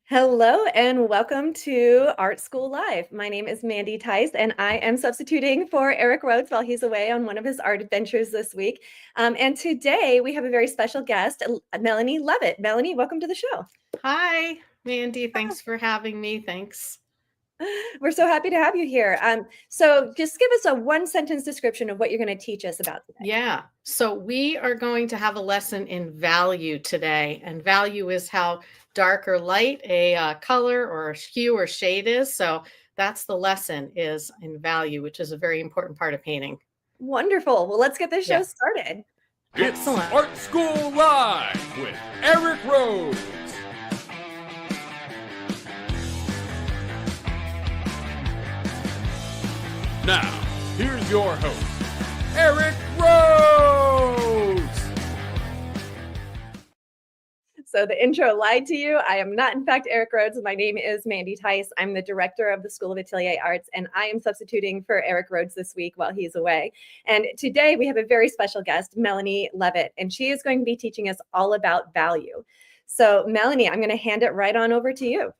Hello and welcome to Art School Live. My name is 𝗕𝗵𝗶𝘁𝗲 and I am substituting for 𝗕𝗵𝗃𝗀𝗀 while he's away on one of his art adventures this week. And today we have a very special guest, Melanie Levitt. Melanie, welcome to the show. Hi, Mandy. Thanks for having me. Thanks. We're so happy to have you here. So just give us a one-sentence description of what you're going to teach us about today. Yeah. So we are going to have a lesson in value today. And value is how dark or light a color or a hue or shade is. So that's the lesson, is in value, which is a very important part of painting. Wonderful. Well, let's get this show started. Excellent. It's Art School Live with Eric Rhodes. Now, here's your host, Eric Rhodes. So the intro lied to you. I am not, in fact, Eric Rhodes. My name is 𝗕𝗵𝗶𝘁𝗲. I'm the director of the School of Atelier Arts, and I am substituting for Eric Rhodes this week while he's away. And today we have a very special guest, Melanie Levitt, and she is going to be teaching us all about value. So Melanie, I'm going to hand it right on over to you.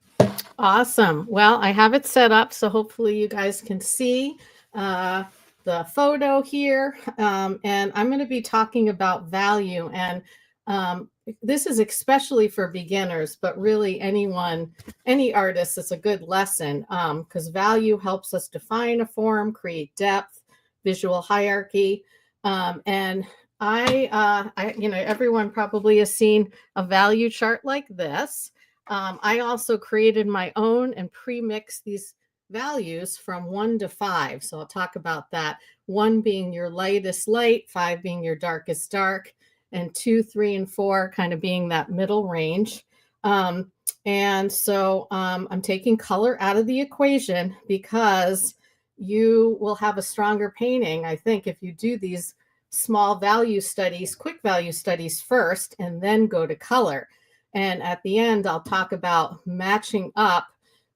Awesome. Well, I have it set up, so hopefully you guys can see the photo here. And I'm going to be talking about value. And this is especially for beginners, but really anyone, any artist, it's a good lesson because value helps us define a form, create depth, visual hierarchy. And everyone probably has seen a value chart like this. I also created my own and pre-mixed these values from 1 to 5. So I'll talk about that. 1 being your lightest light, 5 being your darkest dark, and 2, 3, and 4 kind of being that middle range. And so I'm taking color out of the equation because you will have a stronger painting, I think, if you do these small value studies, quick value studies first, and then go to color. And at the end, I'll talk about matching up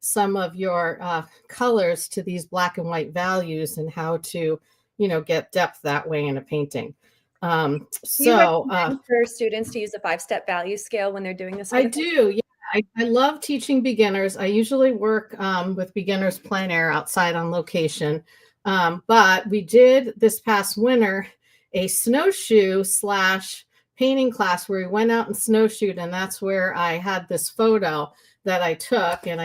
some of your colors to these black and white values and how to, get depth that way in a painting. Do you recommend for students to use a 5-step value scale when they're doing this? I do. Yeah, I love teaching beginners. I usually work with beginners plein air outside on location. But we did this past winter a snowshoe / painting class where we went out and snowshoed, and that's where I had this photo that I took, and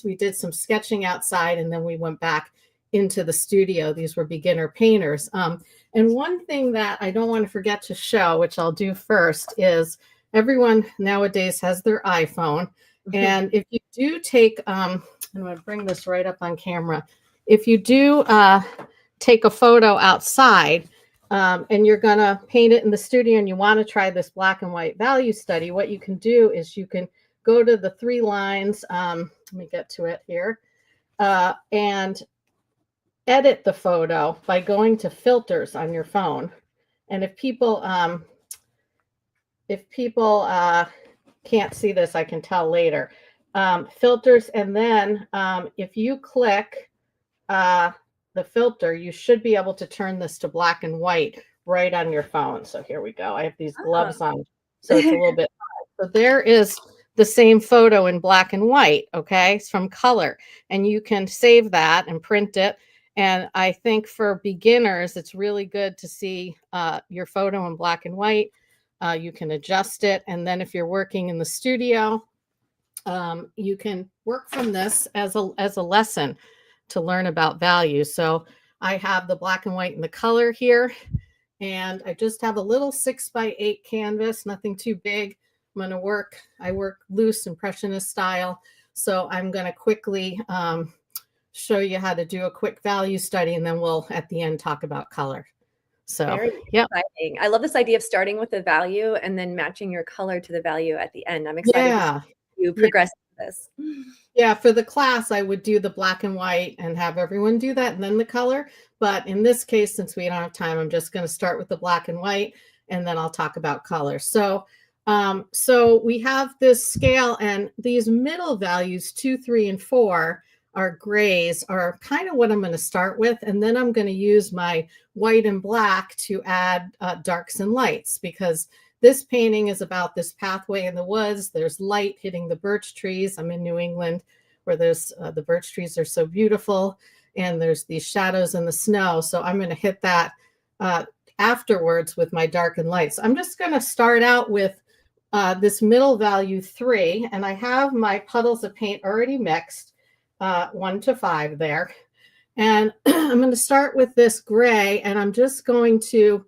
we did some sketching outside, and then we went back into the studio. These were beginner painters. And one thing that I don't want to forget to show, which I'll do first, is everyone nowadays has their iPhone. And if you do take, I'm going to bring this right up on camera. If you do take a photo outside, and you're going to paint it in the studio and you want to try this black and white value study, what you can do is you can go to the 3 lines. Let me get to it here. And edit the photo by going to filters on your phone. And if people can't see this, I can tell later. Filters, and then if you click the filter, you should be able to turn this to black and white right on your phone. So here we go. I have these gloves on, so it's a little bit hard. So there is the same photo in black and white, okay? It's from color, and you can save that and print it. And I think for beginners, it's really good to see your photo in black and white. You can adjust it, and then if you're working in the studio, you can work from this as a lesson to learn about value. So I have the black and white and the color here, and I just have a little 6x8 canvas, nothing too big. I work loose Impressionist style. So I'm going to quickly show you how to do a quick value study, and then we'll at the end talk about color. So very exciting. I love this idea of starting with the value and then matching your color to the value at the end. I'm excited to see you progress this. Yeah, for the class, I would do the black and white and have everyone do that and then the color. But in this case, since we don't have time, I'm just going to start with the black and white, and then I'll talk about color. So we have this scale, and these middle values, 2, 3, and 4, our grays are kind of what I'm going to start with. And then I'm going to use my white and black to add darks and lights, because this painting is about this pathway in the woods. There's light hitting the birch trees. I'm in New England, where there's the birch trees are so beautiful, and there's these shadows in the snow. So I'm going to hit that afterwards with my dark and light. So I'm just going to start out with this middle value 3, and I have my puddles of paint already mixed, 1 to 5 there. And I'm going to start with this gray, and I'm just going to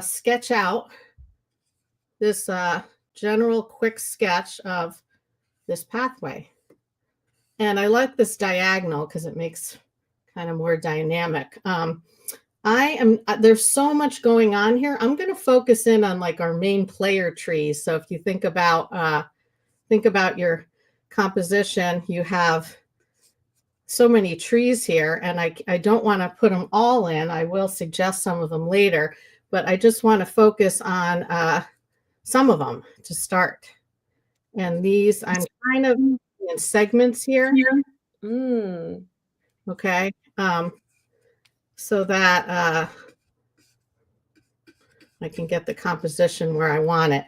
sketch out this general quick sketch of this pathway. And I like this diagonal because it makes kind of more dynamic. There's so much going on here. I'm going to focus in on like our main player trees. So if you think about your composition, you have so many trees here, and I don't want to put them all in. I will suggest some of them later, but I just want to focus on some of them to start. And these, I'm kind of in segments here. Okay. So that I can get the composition where I want it.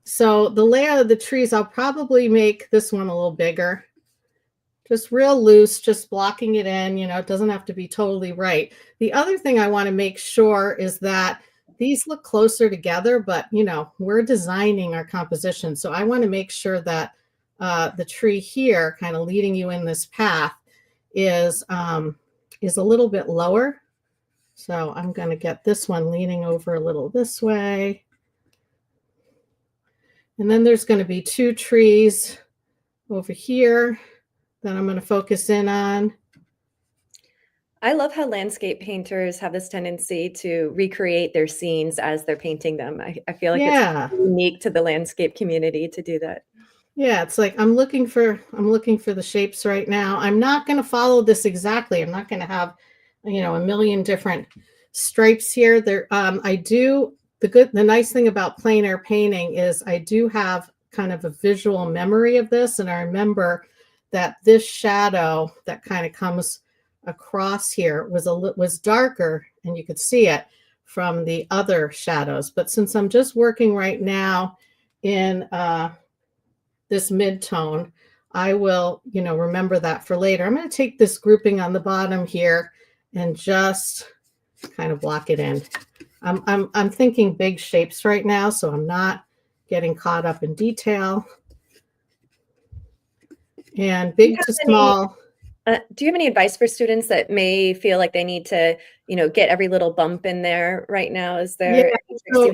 So the layout of the trees, I'll probably make this one a little bigger. Just real loose, just blocking it in, you know, it doesn't have to be totally right. The other thing I want to make sure is that these look closer together, but, you know, we're designing our composition. So I want to make sure that the tree here, kind of leading you in this path, is a little bit lower. So I'm going to get this one leaning over a little this way. And then there's going to be 2 trees over here that I'm going to focus in on. I love how landscape painters have this tendency to recreate their scenes as they're painting them. I feel like it's unique to the landscape community to do that. Yeah, it's like I'm looking for the shapes right now. I'm not going to follow this exactly. I'm not going to have, you know, a million different stripes here. There, the nice thing about plein air painting is I do have kind of a visual memory of this, and I remember that this shadow that kind of comes across here was darker, and you could see it from the other shadows. But since I'm just working right now in this mid-tone, I will, you know, remember that for later. I'm going to take this grouping on the bottom here and just kind of block it in. I'm thinking big shapes right now, so I'm not getting caught up in detail. And big to small. Do you have any advice for students that may feel like they need to, you know, get every little bump in there right now? Is there? So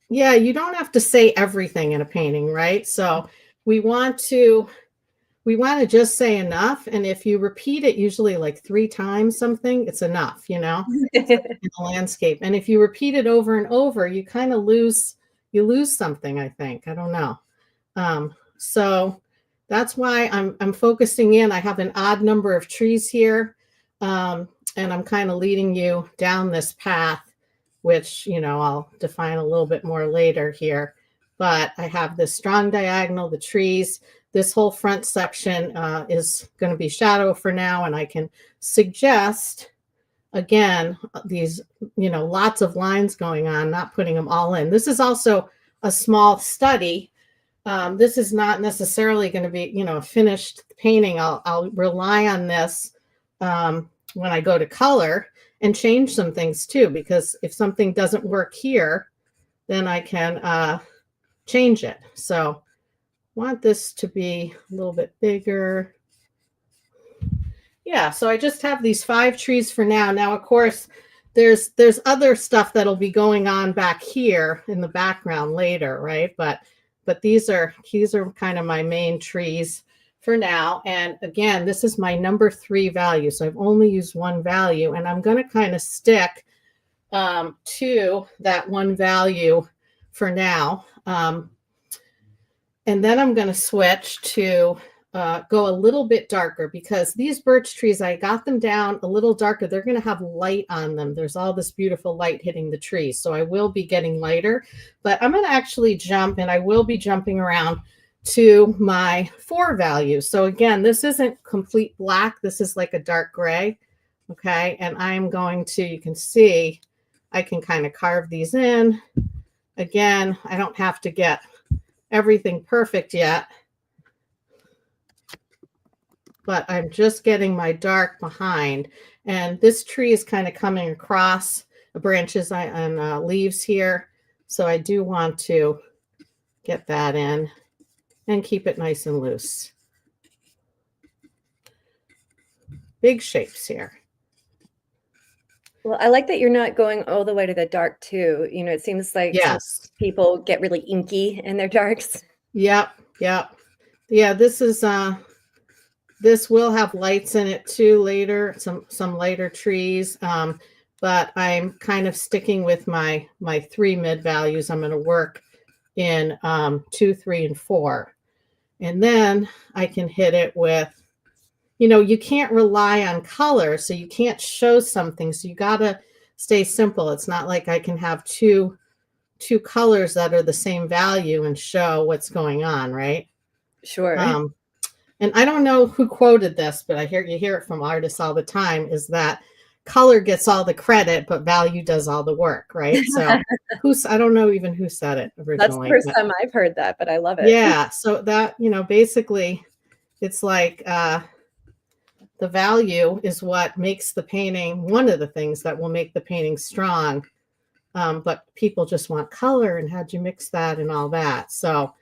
you don't have to say everything in a painting, right? So we want to just say enough. And if you repeat it usually like 3 times something, it's enough, you know, in the landscape. And if you repeat it over and over, you kind of lose something, I think. I don't know. So that's why I'm focusing in. I have an odd number of trees here, and I'm kind of leading you down this path, which, you know, I'll define a little bit more later here. But I have this strong diagonal, the trees. This whole front section is going to be shadow for now, and I can suggest, again, these, you know, lots of lines going on, not putting them all in. This is also a small study. This is not necessarily going to be, you know, a finished painting. I'll rely on this when I go to color and change some things too, because if something doesn't work here, then I can change it. So I want this to be a little bit bigger. Yeah, so I just have these 5 trees for now. Now, of course, there's other stuff that'll be going on back here in the background later, right? But these are kind of my main trees for now. And again, this is my number 3 value. So I've only used 1 value, and I'm going to kind of stick to that 1 value for now. And then I'm going to switch to go a little bit darker, because these birch trees, I got them down a little darker. They're going to have light on them. There's all this beautiful light hitting the trees. So I will be getting lighter, but I'm going to actually jump, and I will be jumping around to my 4 value. So again, this isn't complete black. This is like a dark gray. Okay. And I'm going to, you can see, I can kind of carve these in again, I don't have to get everything perfect yet, but I'm just getting my dark behind. And this tree is kind of coming across the branches and leaves here. So I do want to get that in and keep it nice and loose. Big shapes here. Well, I like that you're not going all the way to the dark too. You know, it seems like some Yes. people get really inky in their darks. Yep. Yep. Yeah, this is this will have lights in it too later, some lighter trees. But I'm kind of sticking with my 3 mid values. I'm going to work in 2, 3, and 4. And then I can hit it with, you know, you can't rely on color, so you can't show something. So you got to stay simple. It's not like I can have two colors that are the same value and show what's going on, right? Sure. And I don't know who quoted this, but you hear it from artists all the time, is that color gets all the credit, but value does all the work, right? So I don't know even who said it originally. That's the first time I've heard that, but I love it. Yeah. So that, you know, basically it's like, the value is what makes the painting, one of the things that will make the painting strong. But people just want color and how'd you mix that and all that. So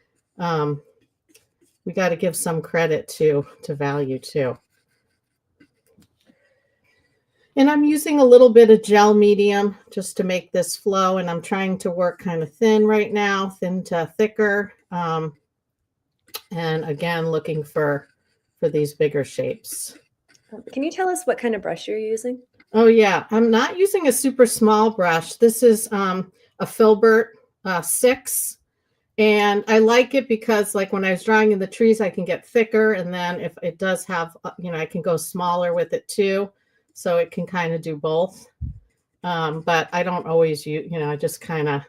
we got to give some credit to value too. And I'm using a little bit of gel medium just to make this flow. And I'm trying to work kind of thin right now, thin to thicker. And again, looking for these bigger shapes. Can you tell us what kind of brush you're using? Oh yeah, I'm not using a super small brush. This is a 𝗕𝗵𝗁𝗃𝗃 6. And I like it because like when I was drawing in the trees, I can get thicker. And then if it does have, you know, I can go smaller with it too. So it can kind of do both. But I don't always use, you know, I just kind of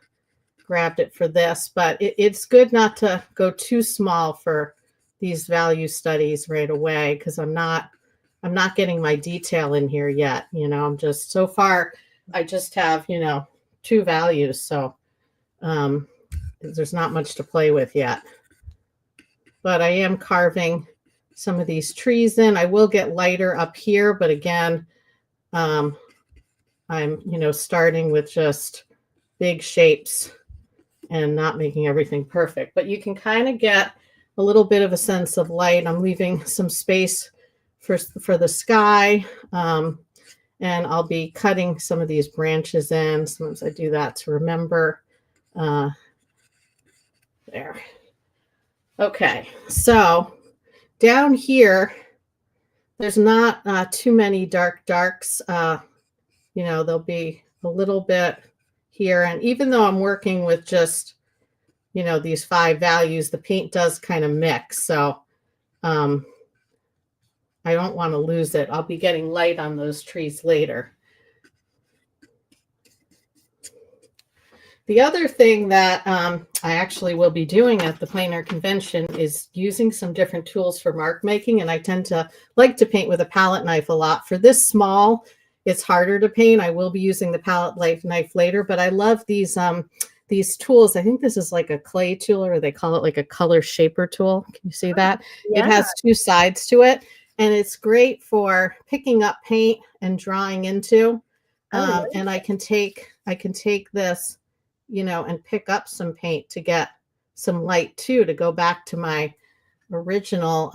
grabbed it for this. But it's good not to go too small for these value studies right away, because I'm not getting my detail in here yet. You know, I'm just, so far, I just have, you know, 2 values. So there's not much to play with yet. But I am carving some of these trees in. I will get lighter up here, but again, I'm, you know, starting with just big shapes and not making everything perfect. But you can kind of get a little bit of a sense of light. I'm leaving some space for the sky, and I'll be cutting some of these branches in. Sometimes I do that to remember. There. Okay, so down here, there's not too many darks. You know, there'll be a little bit here, and even though I'm working with just, you know, these 5 values, the paint does kind of mix. So I don't want to lose it. I'll be getting light on those trees later. The other thing that I actually will be doing at the plein air convention is using some different tools for mark making. And I tend to like to paint with a palette knife a lot. For this small, it's harder to paint. I will be using the palette knife later, but I love these tools. I think this is like a clay tool, or they call it like a color shaper tool. Can you see that? Yeah. It has 2 sides to it. And it's great for picking up paint and drawing into. And I can take this, you know, and pick up some paint to get some light too, to go back to my original,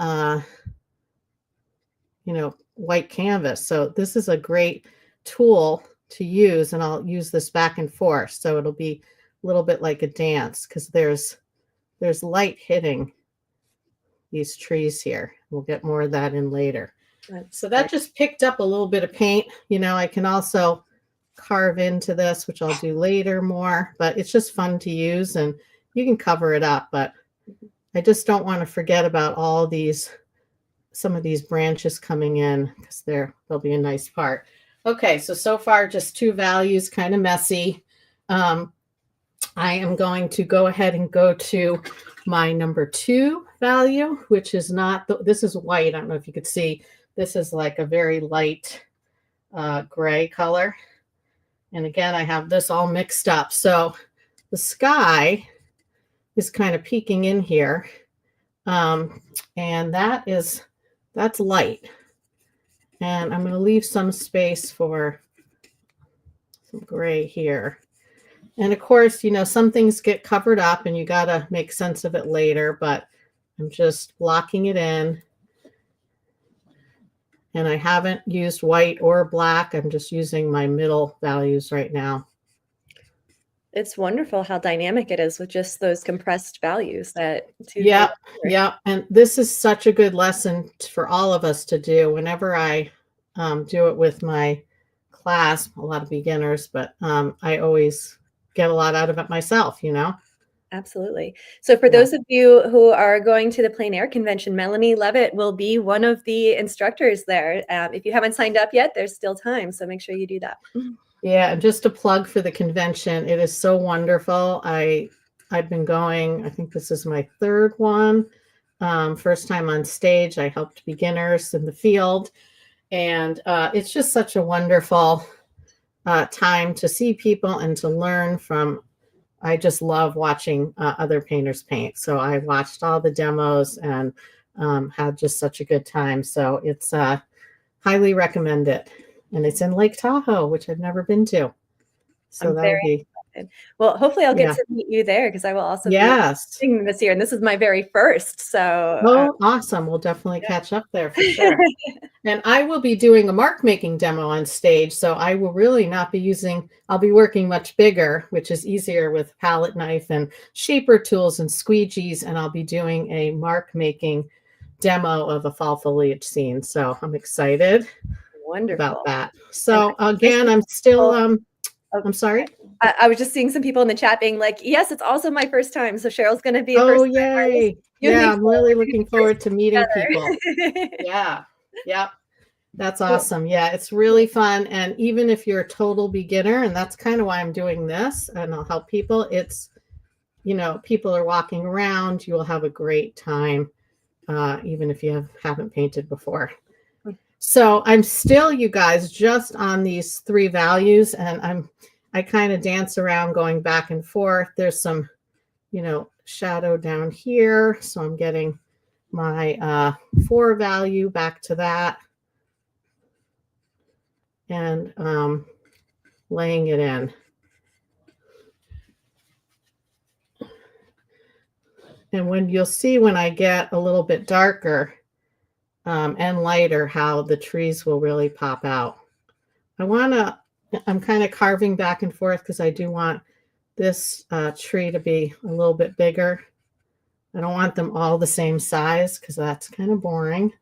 you know, white canvas. So this is a great tool to use, and I'll use this back and forth. So it'll be a little bit like a dance, because there's light hitting these trees here. We'll get more of that in later. So that just picked up a little bit of paint. You know, I can also carve into this, which I'll do later more, but it's just fun to use, and you can cover it up. But I just don't want to forget about all these, some of these branches coming in, because they'll be a nice part. Okay, so far just 2 values, kind of messy. I am going to go ahead and go to my number 2 value, which is not, this is white. I don't know if you could see, this is like a very light gray color. And again, I have this all mixed up. So the sky is kind of peeking in here. And that's light. And I'm going to leave some space for some gray here. And of course, you know, some things get covered up and you got to make sense of it later, but I'm just blocking it in. And I haven't used white or black. I'm just using my middle values right now. It's wonderful how dynamic it is with just those compressed values that. Yeah. And this is such a good lesson for all of us to do whenever I do it with my class, a lot of beginners, but I always get a lot out of it myself, you know? Absolutely. So for those of you who are going to the Plein Air Convention, Melanie Levitt will be one of the instructors there. If you haven't signed up yet, there's still time. So make sure you do that. Yeah, and just a plug for the convention. It is so wonderful. I've been going, I think this is my third one. First time on stage, I helped beginners in the field. And it's just such a wonderful time to see people and to learn from. I just love watching other painters paint. So I watched all the demos and had just such a good time. So it's highly recommend it. And it's in Lake Tahoe, which I've never been to. So that'll be excited. Well, hopefully I'll get to meet you there because I will also be singing this year. And this is my very first. So awesome. We'll definitely catch up there for sure. And I will be doing a mark making demo on stage. So I will really not be I'll be working much bigger, which is easier with palette knife and shaper tools and squeegees. And I'll be doing a mark making demo of a fall foliage scene. So I'm excited. Wonderful about that. So again, I'm still I'm sorry. I was just seeing some people in the chat being like, yes, it's also my first time. So Cheryl's going to be yay. Yeah, I'm really looking forward to meeting people. Yeah. That's awesome. Yeah, it's really fun. And even if you're a total beginner, and that's kind of why I'm doing this and I'll help people, it's, you know, people are walking around, you will have a great time, even if you haven't painted before. So I'm still, you guys, just on these three values, and I kind of dance around going back and forth. There's some, you know, shadow down here. So I'm getting my 4 value back to that and laying it in. And when you'll see when I get a little bit darker, and lighter, how the trees will really pop out. I'm kind of carving back and forth because I do want this tree to be a little bit bigger. I don't want them all the same size because that's kind of boring.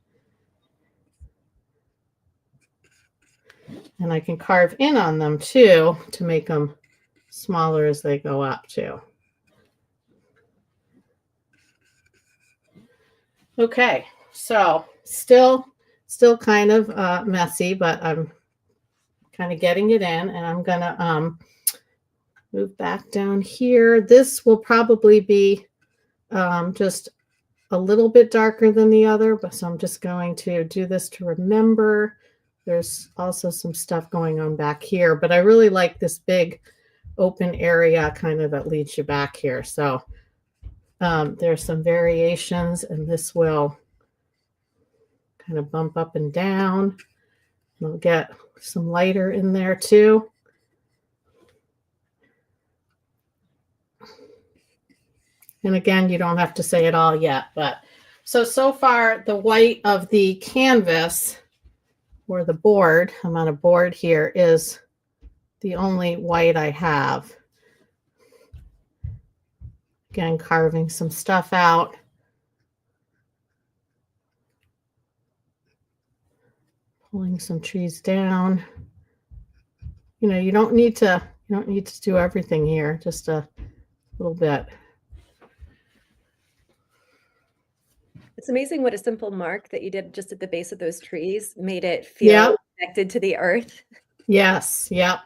And I can carve in on them too to make them smaller as they go up too. Okay, so still kind of messy, but I'm kind of getting it in, and I'm gonna move back down here. This will probably be just a little bit darker than the other, but so I'm just going to do this to remember. There's also some stuff going on back here, but I really like this big open area kind of that leads you back here. So there's some variations, and this will kind of bump up and down. We'll get some lighter in there too. And again, you don't have to say it all yet, but so far the white of the canvas or the board, I'm on a board here, is the only white I have. Again, carving some stuff out. Pulling some trees down. You know, you don't need to do everything here, just a little bit. It's amazing what a simple mark that you did just at the base of those trees made it feel connected to the earth. Yes, yep.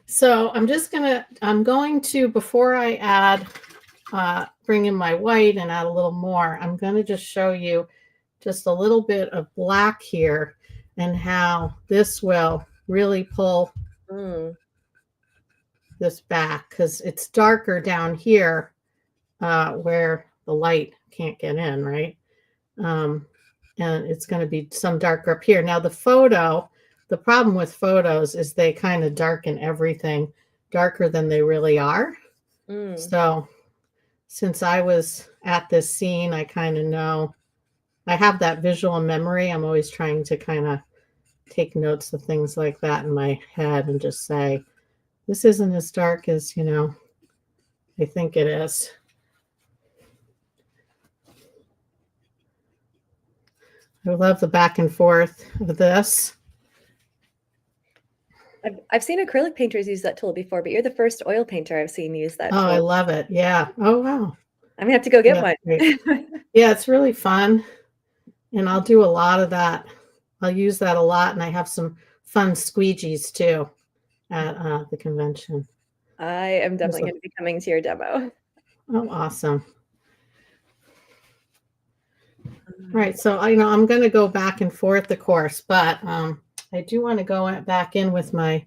So I'm going to, before I add, bring in my white and add a little more, I'm going to just show you just a little bit of black here and how this will really pull this back because it's darker down here where the light can't get in, right? And it's going to be some darker up here. Now the problem with photos is they kind of darken everything darker than they really are. So since I was at this scene, I kind of know, I have that visual memory. I'm always trying to kind of take notes of things like that in my head and just say, this isn't as dark as, I think it is. I love the back and forth of this. I've seen acrylic painters use that tool before, but you're the first oil painter I've seen use that tool. I love it. Yeah. Oh, wow. I'm gonna have to go get one. Yeah, it's really fun. And I'll do a lot of that. I'll use that a lot. And I have some fun squeegees too at the convention. I am definitely going to be coming to your demo. Oh, awesome. Right. So, I'm going to go back and forth, of course, but I do want to go back in with my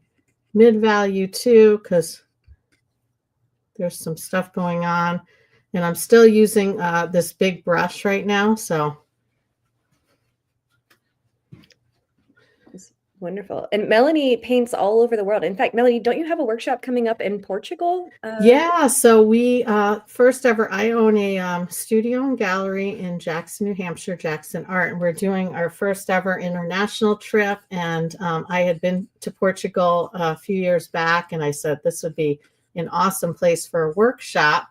mid value too, because there's some stuff going on. And I'm still using this big brush right now. So it's wonderful. And Melanie paints all over the world. In fact, Melanie, don't you have a workshop coming up in Portugal? Yeah. So we first ever, I own a studio and gallery in Jackson, New Hampshire, Jackson Art. And we're doing our first ever international trip. And I had been to Portugal a few years back. And I said, this would be an awesome place for a workshop.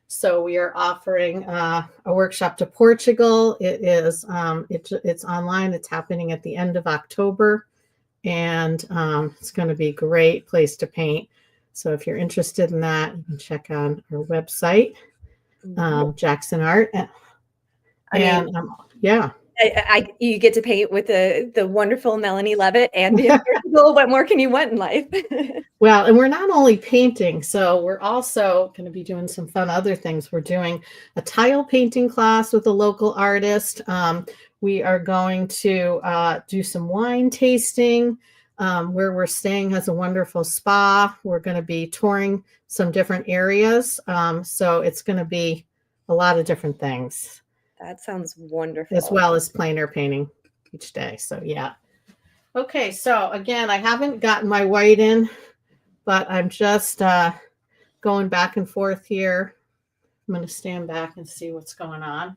So we are offering a workshop to Portugal. It is it's online. It's happening at the end of October, and it's going to be a great place to paint. So if you're interested in that, you can check on our website, Jackson Art. Yeah. You get to paint with the wonderful Melanie Levitt and be in Portugal. What more can you want in life? Well, and we're not only painting, so we're also going to be doing some fun other things. We're doing a tile painting class with a local artist. We are going to do some wine tasting. Where we're staying has a wonderful spa. We're going to be touring some different areas. So it's going to be a lot of different things. That sounds wonderful. As well as plein air painting each day. So yeah. Okay. So again, I haven't gotten my white in, but I'm just going back and forth here. I'm going to stand back and see what's going on.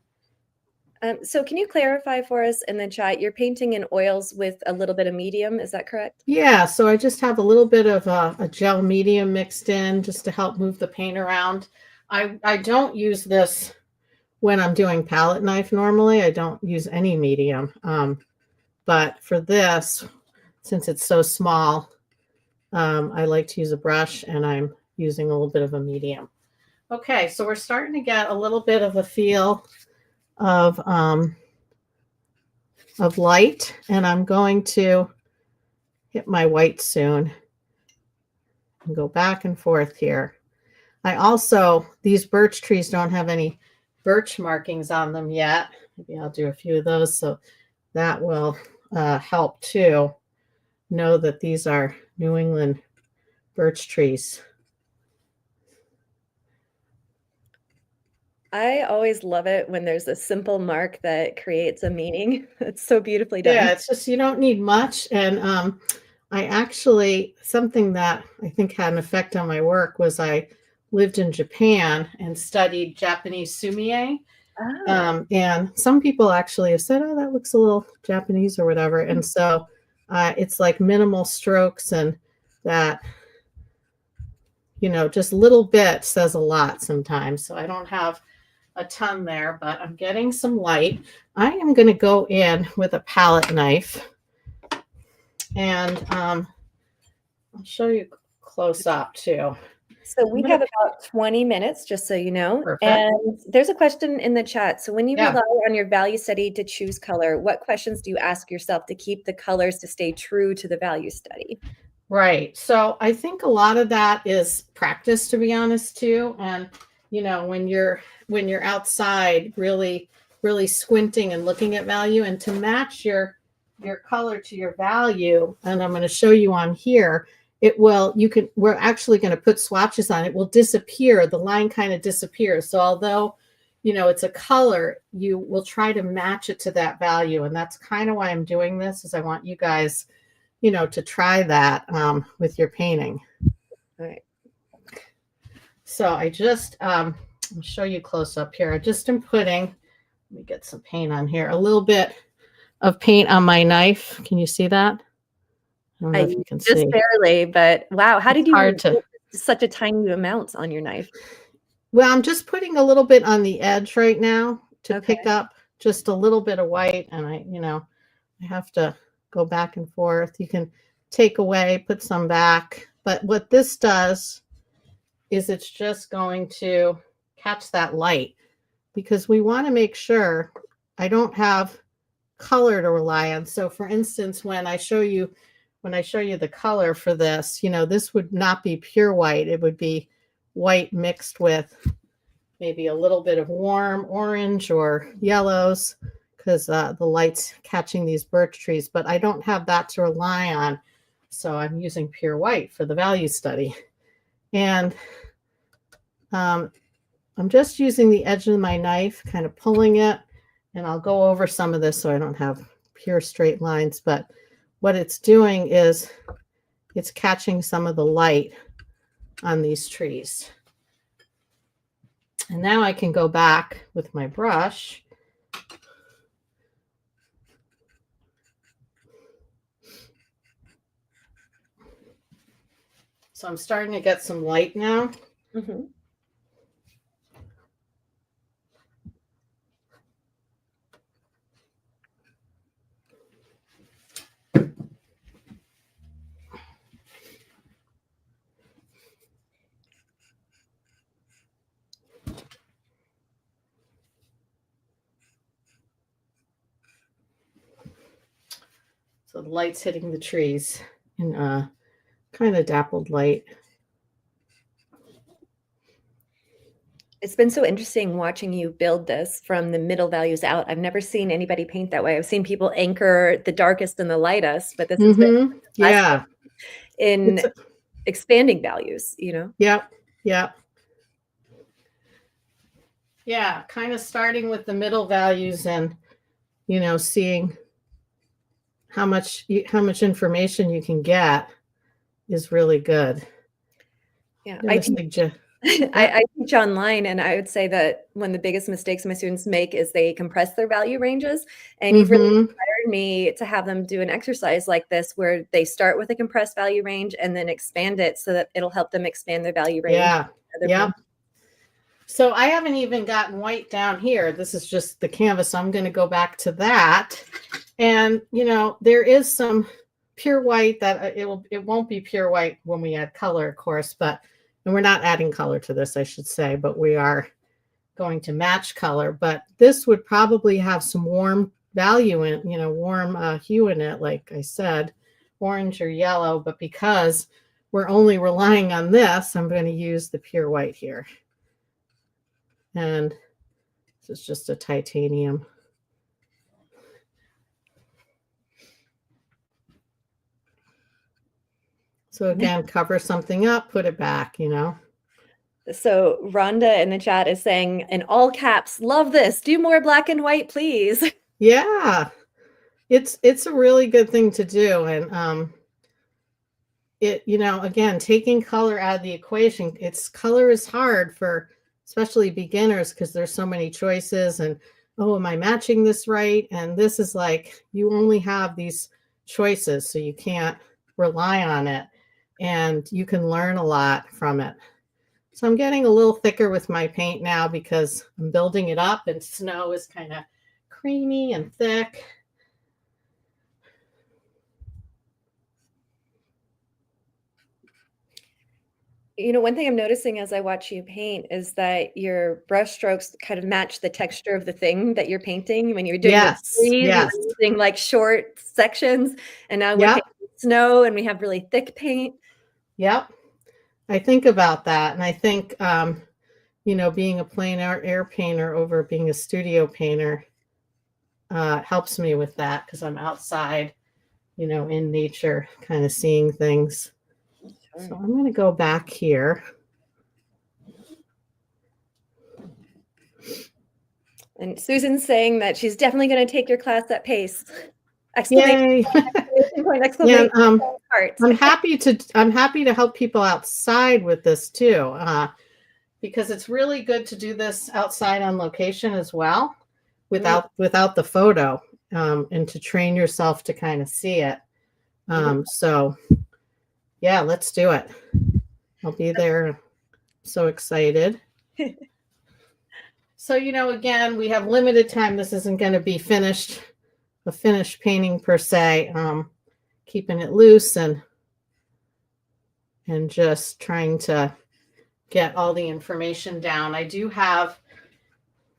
So can you clarify for us in the chat, you're painting in oils with a little bit of medium, is that correct? Yeah. So I just have a little bit of a gel medium mixed in just to help move the paint around. I don't use this when I'm doing palette knife. Normally I don't use any medium, but for this, since it's so small, I like to use a brush, and I'm using a little bit of a medium. Okay, so we're starting to get a little bit of a feel of light, and I'm going to hit my white soon and go back and forth here. I also, these birch trees don't have any birch markings on them yet. Maybe I'll do a few of those, so that will help too. Know that these are New England birch trees. I always love it when there's a simple mark that creates a meaning. It's so beautifully done. Yeah, it's just, you don't need much. And I actually, something that I think had an effect on my work was I lived in Japan and studied Japanese 𝗕𝗵𝗰𝗶𝘁. Oh. And some people actually have said, oh, that looks a little Japanese or whatever. And so it's like minimal strokes, and that, just little bit says a lot sometimes. So I don't have a ton there, but I'm getting some light. I am going to go in with a palette knife, and I'll show you close up too. So we have about 20 minutes, just so you know. Perfect. And there's a question in the chat. So when you rely on your value study to choose color, what questions do you ask yourself to keep the colors to stay true to the value study? Right. So I think a lot of that is practice, to be honest, too. And, when you're outside really squinting and looking at value, and to match your color to your value, and I'm going to show you on here, we're actually going to put swatches on it, will disappear. The line kind of disappears. So although, it's a color, you will try to match it to that value. And that's kind of why I'm doing this, is I want you guys, to try that with your painting. All right. So I just, I'll show you close up here. I just am putting, let me get some paint on here, a little bit of paint on my knife. Can you see that? I don't know if you can just see. Barely, but wow. How did you hard to, such a tiny amount on your knife? Well, I'm just putting a little bit on the edge right now to pick up just a little bit of white. And I have to go back and forth. You can take away, put some back. But what this does is it's just going to catch that light, because we want to make sure I don't have color to rely on. So for instance, when I show you the color for this, this would not be pure white. It would be white mixed with maybe a little bit of warm orange or yellows, because the light's catching these birch trees, but I don't have that to rely on. So I'm using pure white for the value study. And I'm just using the edge of my knife, kind of pulling it, and I'll go over some of this so I don't have pure straight lines. But what it's doing is it's catching some of the light on these trees. And now I can go back with my brush . So I'm starting to get some light now. Mm-hmm. So the light's hitting the trees in kind of dappled light. It's been so interesting watching you build this from the middle values out. I've never seen anybody paint that way. I've seen people anchor the darkest and the lightest, but this is in expanding values, Yep. Yeah, kind of starting with the middle values and, seeing how much information you can get is really good. Yeah, I teach online, and I would say that one of the biggest mistakes my students make is they compress their value ranges. And you've really inspired me to have them do an exercise like this, where they start with a compressed value range and then expand it so that it'll help them expand their value range. Yeah. So I haven't even gotten white down here. This is just the canvas. So I'm going to go back to that. And, there is some pure white that it won't be pure white when we add color, of course, and we're not adding color to this, I should say, but we are going to match color. But this would probably have some warm value in, warm hue in it, like I said, orange or yellow. But because we're only relying on this, I'm going to use the pure white here. And this is just a titanium. So again, cover something up, put it back, So Rhonda in the chat is saying in all caps, love this. Do more black and white, please. Yeah, it's a really good thing to do. And again, taking color out of the equation, color is hard for especially beginners, because there's so many choices and, oh, am I matching this right? And this is like, you only have these choices, so you can't rely on it, and you can learn a lot from it. So I'm getting a little thicker with my paint now because I'm building it up, and snow is kind of creamy and thick. One thing I'm noticing as I watch you paint is that your brush strokes kind of match the texture of the thing that you're painting. When you're doing the trees, you're using like short sections, and now we're painting snow and we have really thick paint. Yep. I think about that. And I think, being a plain air painter over being a studio painter helps me with that, because I'm outside, in nature, kind of seeing things. So I'm going to go back here. And Susan's saying that she's definitely going to take your class at pace. Exclamation Yay. point, exclamation point, exclamation point, heart. I'm happy to help people outside with this too, because it's really good to do this outside on location as well, without the photo, and to train yourself to kind of see it. So yeah, let's do it. I'll be there. So excited. So, again, we have limited time. This isn't going to be a finished painting per se. Keeping it loose and just trying to get all the information down. I do have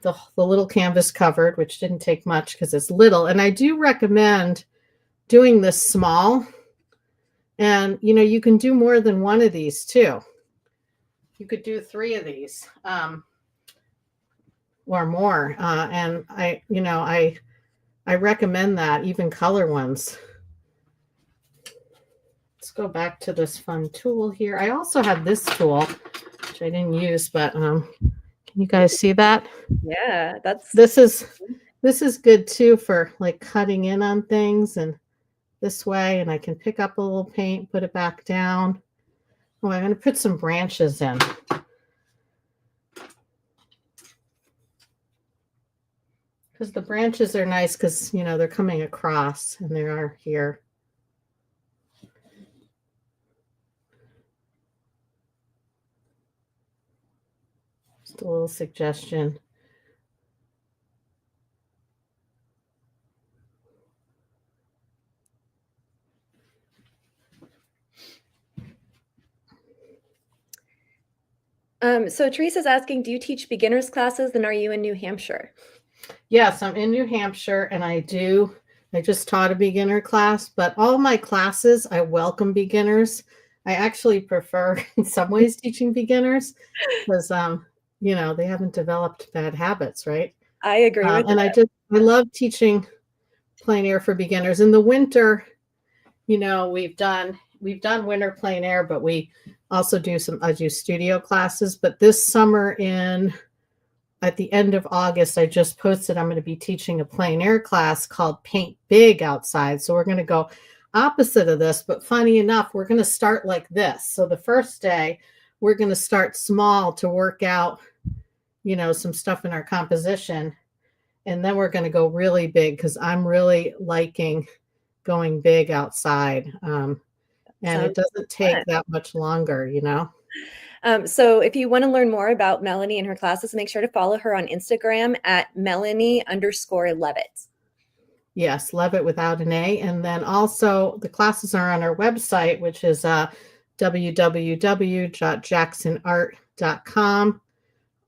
the little canvas covered, which didn't take much because it's little. And I do recommend doing this small. And, you can do more than one of these too. You could do 3 of these. Or more, and I recommend that, even color ones. Let's go back to this fun tool here. I also have this tool, which I didn't use, but can you guys see that? Yeah, this is good too for like cutting in on things and this way, and I can pick up a little paint, put it back down. Oh, I'm going to put some branches in. Because the branches are nice because, they're coming across and they are here. Just a little suggestion. So Teresa's asking, do you teach beginners classes, and are you in New Hampshire? Yes, I'm in New Hampshire, and I just taught a beginner class, but all my classes, I welcome beginners. I actually prefer in some ways teaching beginners because, they haven't developed bad habits, right? I agree with and that. I love teaching plein air for beginners. In the winter, we've done winter plein air, but we also I do studio classes. But this summer at the end of August, I just posted I'm going to be teaching a plein air class called Paint Big Outside. So we're going to go opposite of this, but funny enough, we're going to start like this. So the first day, we're going to start small to work out, some stuff in our composition. And then we're going to go really big because I'm really liking going big outside. And it doesn't take that much longer, So if you want to learn more about Melanie and her classes, make sure to follow her on Instagram at Melanie_Levitt. Yes, Levitt without an A. And then also the classes are on our website, which is www.jacksonart.com.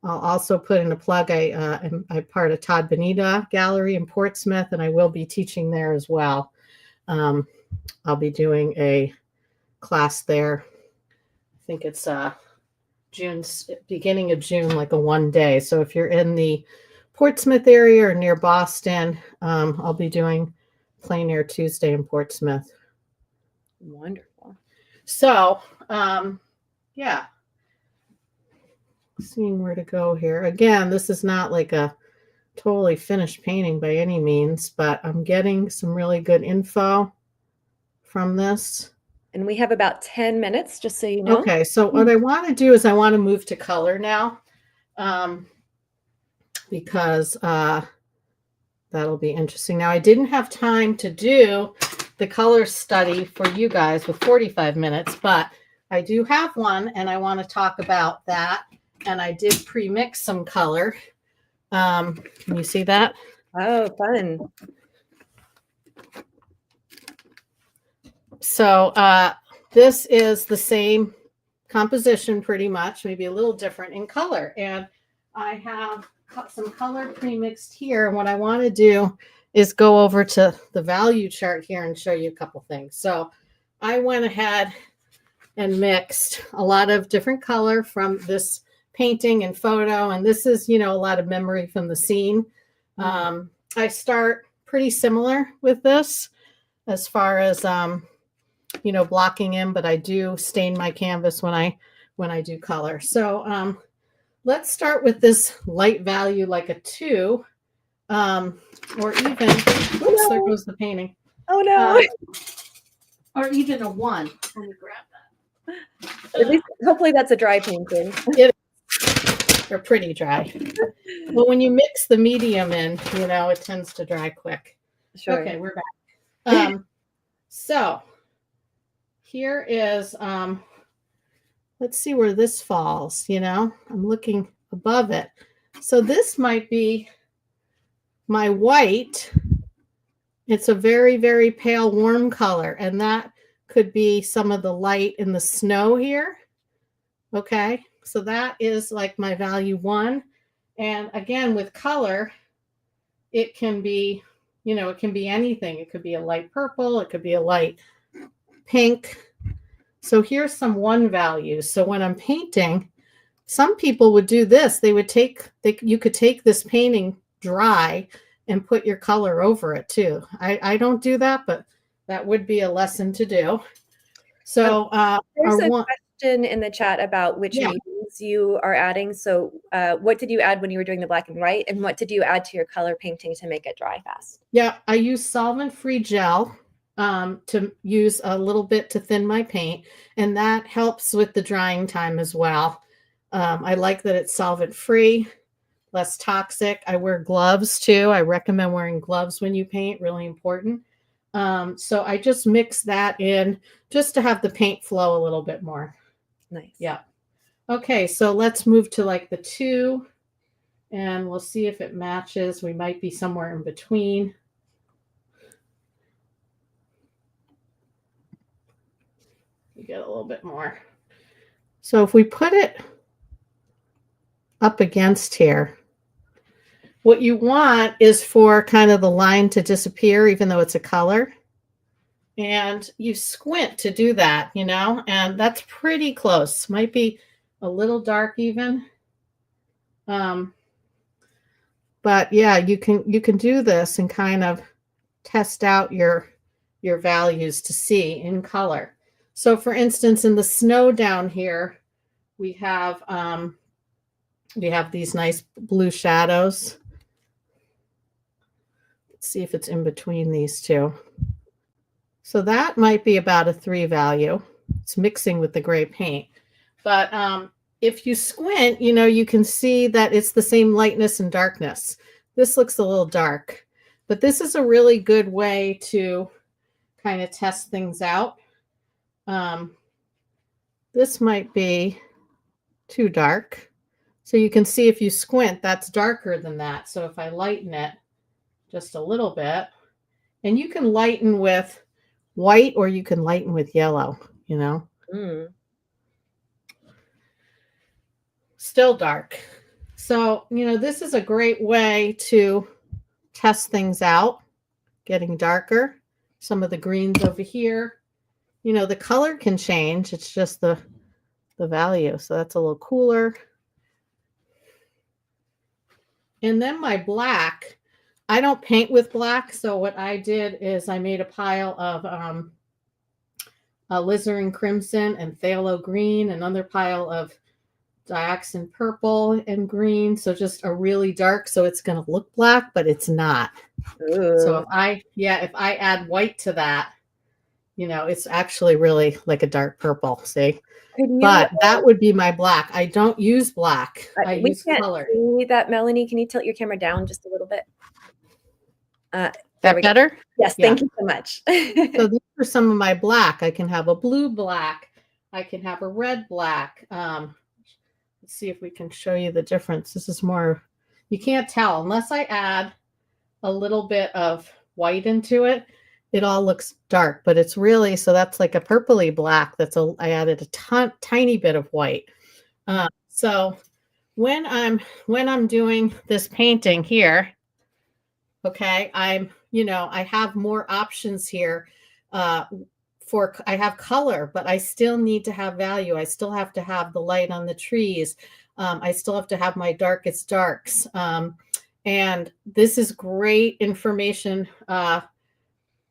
I'll also put in a plug. I'm part of 𝗕𝗵𝗁 Gallery in Portsmouth, and I will be teaching there as well. I'll be doing a class there. I think it's beginning of June, like a 1 day. So if you're in the Portsmouth area or near Boston, I'll be doing plein air Tuesday in Portsmouth. Wonderful. So, yeah. Seeing where to go here. Again, this is not like a totally finished painting by any means, but I'm getting some really good info from this. And we have about 10 minutes, just so you know. Okay, so what I want to do is I want to move to color now, because that'll be interesting. Now, I didn't have time to do the color study for you guys with 45 minutes, but I do have one, and I want to talk about that. And I did pre-mix some color. Can you see that? Oh, fun. So this is the same composition pretty much, maybe a little different in color. And I have some color pre-mixed here. And what I want to do is go over to the value chart here and show you a couple things. So I went ahead and mixed a lot of different color from this painting and photo. And this is, a lot of memory from the scene. I start pretty similar with this as far as blocking in, but I do stain my canvas when I do color. So let's start with this light value like a 2, or even, oops, there goes the painting. Oh no. Or even a 1. Let me grab that. At least, hopefully that's a dry painting. They're pretty dry. Well, when you mix the medium in, it tends to dry quick. Sure. Okay, we're back. So here is, let's see where this falls, I'm looking above it. So this might be my white. It's a very, very pale, warm color, and that could be some of the light in the snow here. Okay, so that is like my value 1. And again, with color, it can be, it can be anything. It could be a light purple. It could be a light pink. So here's some 1 values. So when I'm painting, some people would do this. You could take this painting dry and put your color over it too. I don't do that, but that would be a lesson to do. So there's a question in the chat about which mediums you are adding. So what did you add when you were doing the black and white, and what did you add to your color painting to make it dry fast? Yeah, I use solvent-free gel to use a little bit to thin my paint, and that helps with the drying time as well. I like that it's solvent-free, less toxic. I wear gloves too. I recommend wearing gloves when you paint, really important. So I just mix that in just to have the paint flow a little bit more. Nice. Yeah. Okay, so let's move to like the 2, and we'll see if it matches. We might be somewhere in between. You get a little bit more. So if we put it up against here, what you want is for kind of the line to disappear, even though it's a color. And you squint to do that, and that's pretty close. Might be a little dark even. But yeah, you can do this and kind of test out your values to see in color. So for instance, in the snow down here, we have these nice blue shadows. Let's see if it's in between these two. So that might be about a 3 value. It's mixing with the gray paint. But if you squint, you can see that it's the same lightness and darkness. This looks a little dark, but this is a really good way to kind of test things out. This might be too dark. So you can see if you squint, that's darker than that. So if I lighten it just a little bit, and you can lighten with white or you can lighten with yellow, Still dark. So, this is a great way to test things out, getting darker. Some of the greens over here, the color can change. It's just the value. So that's a little cooler. And then my black, I don't paint with black. So what I did is I made a pile of alizarin crimson and phthalo green, another pile of dioxin purple and green. So just a really dark, so it's going to look black, but it's not. Ooh. So if I add white to that, it's actually really like a dark purple, see? But that would be my black. I don't use black. I use color. See that, Melanie? Can you tilt your camera down just a little bit? That better? Yes, thank you so much. So these are some of my black. I can have a blue black. I can have a red black. Let's see if we can show you the difference. This is more, you can't tell unless I add a little bit of white into it. It all looks dark, but it's really, so that's like a purpley black. I added a tiny bit of white. So when I'm doing this painting here, okay, I have more options here. I have color, but I still need to have value. I still have to have the light on the trees. I still have to have my darkest darks. And this is great information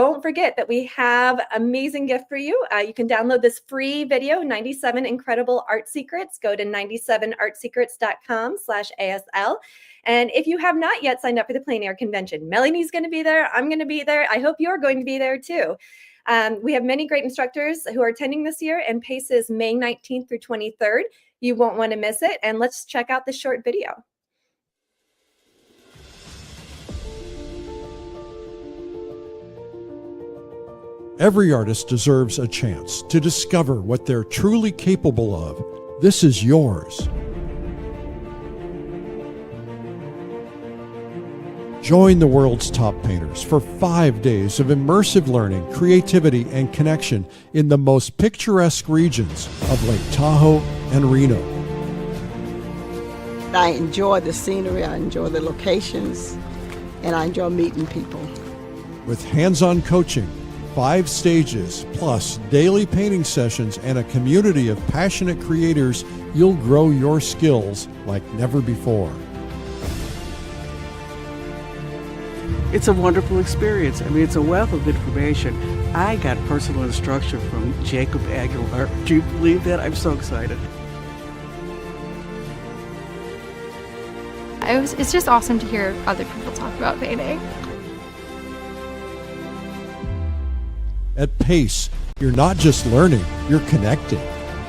don't forget that we have an amazing gift for you. You can download this free video, 97 Incredible Art Secrets. Go to 97artsecrets.com/ASL. And if you have not yet signed up for the Plein Air Convention, Melanie's going to be there. I'm going to be there. I hope you're going to be there too. We have many great instructors who are attending this year, and PACE is May 19th through 23rd. You won't want to miss it. And let's check out this short video. Every artist deserves a chance to discover what they're truly capable of. This is yours. Join the world's top painters for 5 days of immersive learning, creativity, and connection in the most picturesque regions of Lake Tahoe and Reno. I enjoy the scenery, I enjoy the locations, and I enjoy meeting people. With hands-on coaching, 5 stages, plus daily painting sessions and a community of passionate creators, you'll grow your skills like never before. It's a wonderful experience. I mean, it's a wealth of information. I got personal instruction from 𝗕𝗵𝗁. Do you believe that? I'm so excited. It's just awesome to hear other people talk about painting. At PACE, you're not just learning, you're connecting.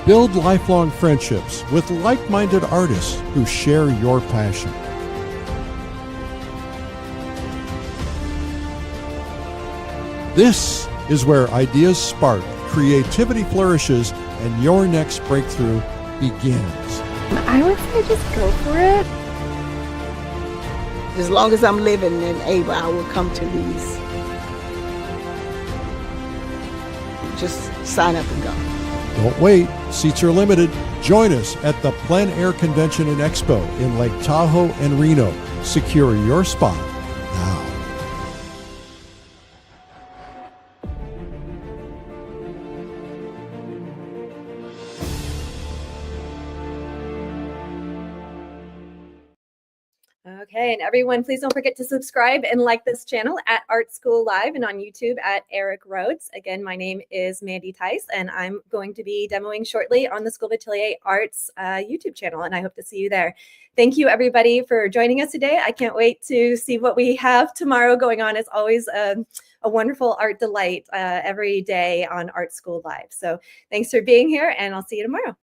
Build lifelong friendships with like-minded artists who share your passion. This is where ideas spark, creativity flourishes, and your next breakthrough begins. I would say just go for it. As long as I'm living and able, I will come to these. Just sign up and go. Don't wait, seats are limited. Join us at the Plein Air Convention and Expo in Lake Tahoe and Reno. Secure your spot now. Okay, and everyone, please don't forget to subscribe and like this channel at Art School Live and on YouTube at 𝗕𝗏𝗄𝗏. Again, my name is Mandy Tice, and I'm going to be demoing shortly on the 𝗬𝗏𝗃𝗃 Arts YouTube channel, and I hope to see you there. Thank you, everybody, for joining us today. I can't wait to see what we have tomorrow going on. It's always a wonderful art delight every day on Art School Live. So thanks for being here, and I'll see you tomorrow.